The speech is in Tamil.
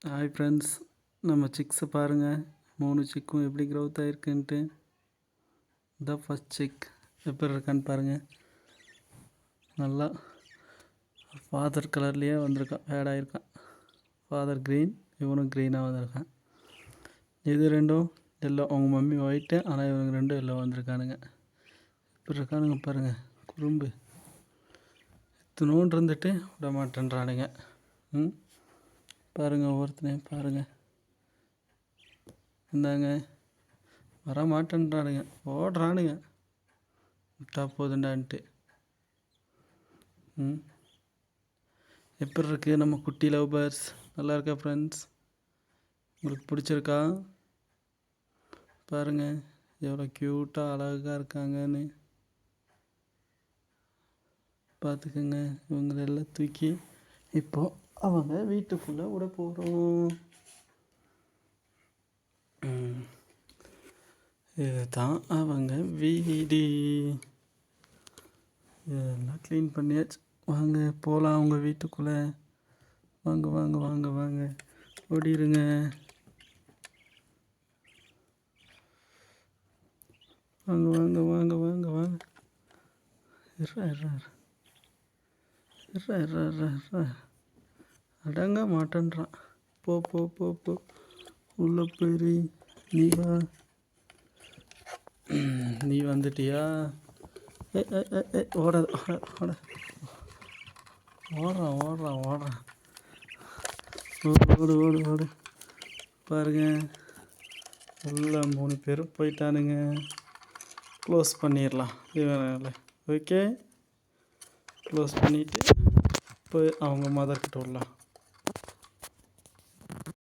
ஹாய் ஃப்ரெண்ட்ஸ், நம்ம சிக்ஸை பாருங்கள். 3 சிக்கும் எப்படி க்ரோத் ஆகிருக்குன்ட்டு. இதான் ஃபஸ்ட் சிக் எப்படி இருக்கான்னு பாருங்கள். நல்லா ஃபாதர் கலர்லேயே வந்திருக்கான், ஆட் ஆகிருக்கான். ஃபாதர் க்ரீன், இவனும் க்ரீனாக வந்திருக்கான். இது ரெண்டும் எல்லோ, அவங்க மம்மி ஒயிட்டு, ஆனால் இவங்க ரெண்டும் எல்லோ வந்திருக்கானுங்க. எப்படி இருக்கானுங்க பாருங்கள், குறும்பு. இத்தினோண்டு இருந்துட்டு விட மாட்டேன்றானுங்க. பாருங்கள், ஒவ்வொருத்தனையும் பாருங்கள். இந்தாங்க, வர மாட்டேன்றானுங்க, ஓடுறானுங்க விட்டா போதுண்டான்ட்டு. எப்படி இருக்குது நம்ம குட்டி லவ் பேர்ட்ஸ்? நல்லா இருக்கா ஃப்ரெண்ட்ஸ்? உங்களுக்கு பிடிச்சிருக்கா? பாருங்கள் எவ்வளோ க்யூட்டாக அழகாக இருக்காங்கன்னு பார்த்துக்குங்க. இவங்களெல்லாம் தூக்கி இப்போது அவங்க வீட்டுக்குள்ளே விட போகிறோம். இதுதான் அவங்க வீடு. இதெல்லாம் க்ளீன் பண்ணியாச்சு. வாங்க போகலாம் அவங்க வீட்டுக்குள்ளே. வாங்க வாங்க வாங்க வாங்க, ஓடிடுங்க. வாங்க வாங்க வாங்க வாங்க வாங்க. அடங்க மாட்டேன்றான். போ போ போ போ, உள்ள போயிரு. நீ வா, நீ வந்துட்டியா? ஓட ஓட ஓடுறான் ஓடுறான் ஓடுறான். ஓடு ஓடு ஓடு. பாருங்க, உள்ள 3 பேரும் போயிட்டானுங்க. க்ளோஸ் பண்ணிடலாம் இவனை. ஓகே, க்ளோஸ் பண்ணிவிட்டு போய் அவங்க மதர்கிட்ட விடலாம்.